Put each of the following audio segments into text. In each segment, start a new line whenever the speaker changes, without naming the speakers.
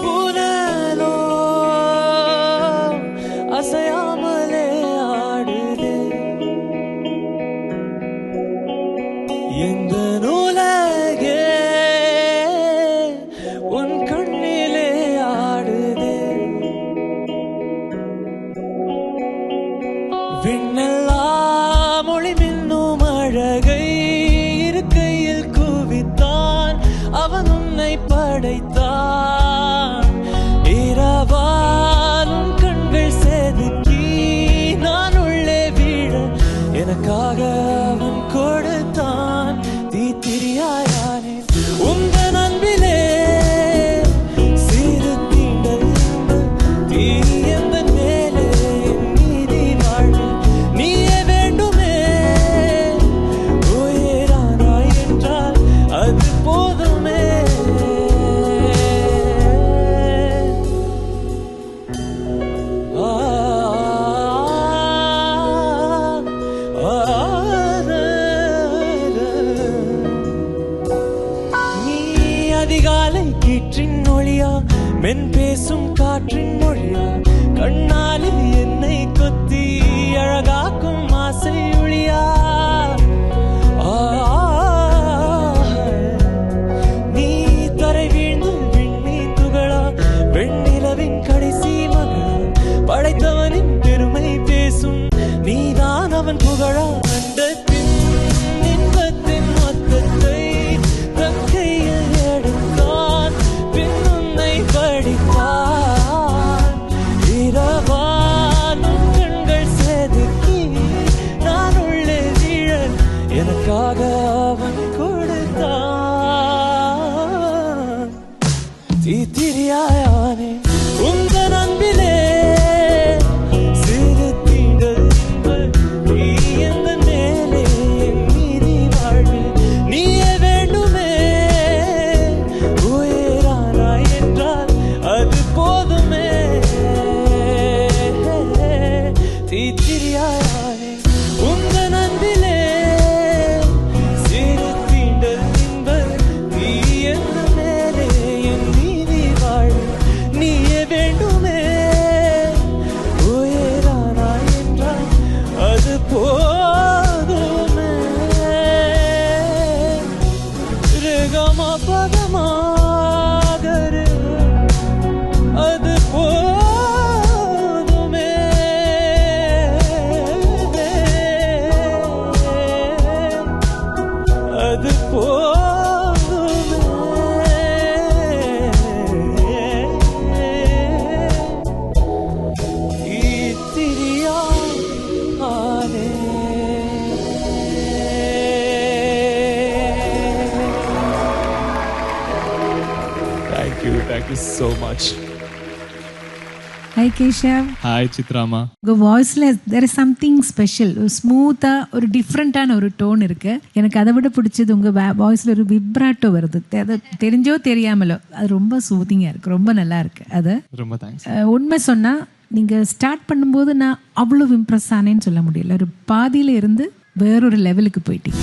புனலோ அசையாமலே ஆடுதே எந்த நூலகே உன் கண்ணிலே ஆடுதே விண்ணெல்லாம் ஒளி மின்னும் அழகை இருக்கையில் குவித்தான் அவன் உன்னை படைத்தான் இரவால் உன் கண்கள் செதுக்கி நான் உள்ளே வீழ எனக்காக அவன் கொடுத்தான் தீத்திரியாயானே உங்கள் அன்பிலே சிறு தீண்டல் தீ எந்த மேலே என் நீதி வாழ்வு நீயே வேண்டுமே உயிரானாய் என்றால் அது போதுமே நீ அதிகாலை கீற்றின் ஒளியா மென் பேசும் காற்றின் மொழியா கண்ணாலில் என்னை கொத்தி அழகாக்கும் ஆசை ஒளியா நீ தரை வீழ்ந்து விண்ணி துகளா வெண்ணிலவின் கடைசி மகளா படைத்தவனின் பெருமை பேசும் நீதான் அவன் புகழா அண்டத்தின் இன்பத்தின் மொத்தத்தை தன் கையில் எடுத்தான் பின் உன்னை படித்தான் இரவான் உன் கண்கள் செதுக்கி நான் உள்ளே வீழ எனக்காக அவன் கொடுத்தான் தீத்திரியாயானே உங்கள் அன்பிலே சிறு தீண்டல் நீ எந்த மேலே என் நீதி வாழ்வு நீயே வேண்டுமே உயிரானாய் என்றால் அது போதுமே தீத்திரியாயானே உங்கள் அன்பிலே சிறு தீண்டல் நீ எந்த மேலே என் நீதி வாழ்வு நீயே வேண்டுமே உயிரானாய் என்றால் அது போதுமே ரிகம பகமாகரு அது போதுமே அது போதுமே தீத்திரியானே Thank you so much.
Hi Keshav.
Hi சித்ராமா.
உங்கள் வாய்ஸில் there is something special. ஒரு ஸ்மூத்தாக ஒரு டிஃப்ரெண்ட்டான ஒரு டோன் இருக்குது. எனக்கு அதை விட பிடிச்சது உங்கள் வாய்ஸில் ஒரு விப்ராட்டோ வருது. அது தெரிஞ்சோ தெரியாமலோ அது ரொம்ப சூதிங்காக இருக்குது, ரொம்ப நல்லா இருக்குது. அது
ரொம்ப தேங்க்ஸ்.
உண்மை சொன்னால் நீங்கள் ஸ்டார்ட் பண்ணும்போது நான் அவ்வளோ இம்ப்ரெஸ் ஆனேன்னு சொல்ல முடியல. ஒரு பாதியில் இருந்து வேறொரு லெவலுக்கு போயிட்டீங்க.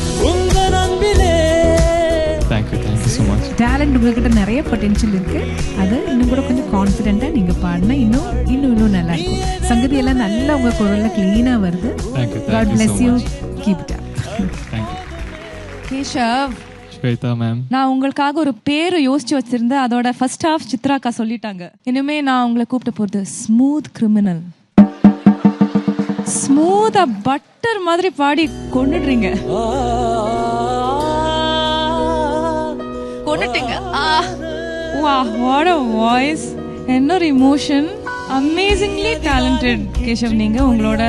Thank you so much.
டேலண்ட் உங்ககிட்ட நிறைய பொட்டென்ஷியல் இருக்கு. அது இன்னும் கூட கொஞ்சம் கான்ஃபிடென்ட்டா நீங்க பாடினா இன்னும் நல்லா இருக்கும். சங்கதி எல்லாம் நல்லா உங்க குரல்ல கிளீனா வருது. God bless you. Keep it up.
Thank you.
Keshav.
Shweta ma'am.
நான் உங்களுக்காக ஒரு பேரு யோசிச்சு வச்சிருந்தேன். அதோட ஃபர்ஸ்ட் ஹாஃப் சித்ராக்கா சொல்லிட்டாங்க. இனிமே நான் உங்களை கூப்பிட்டு போறது ஸ்மூத் கிரிமினல். ஸ்மூத்தா பட்டர் மாதிரி பாடி கொண்டுடுறீங்க. கொண்டுட்டீங்க. Wow, what a voice. என்ன ஒரு இமோஷன். Amazingly talented Keshav. நீங்க உங்களோட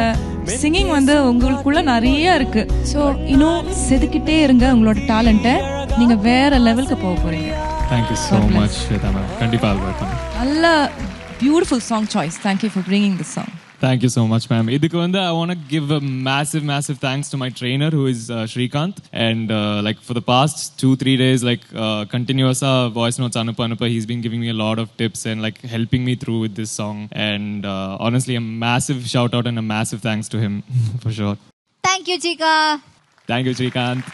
சிங்கிங் உங்களுக்குள்ள நிறைய இருக்கு. ஸோ இன்னும் செதுக்கிட்டே இருங்க உங்களோட டேலண்ட்டை. நீங்க வேற லெவலுக்கு போக போறீங்க.
Thank you so much Shweta ma'am. கண்டிப்பா
நல்ல beautiful song choice. Thank you for bringing this song.
Thank you so much, ma'am. Idukku I want to give a massive thanks to my trainer who is Srikanth, and like for the past 2-3 days continuous voice notes anupa he's been giving me a lot of tips and like helping me through with this song, and honestly a massive shout out and a massive thanks to him for sure.
Thank you Chika.
Thank you Srikanth.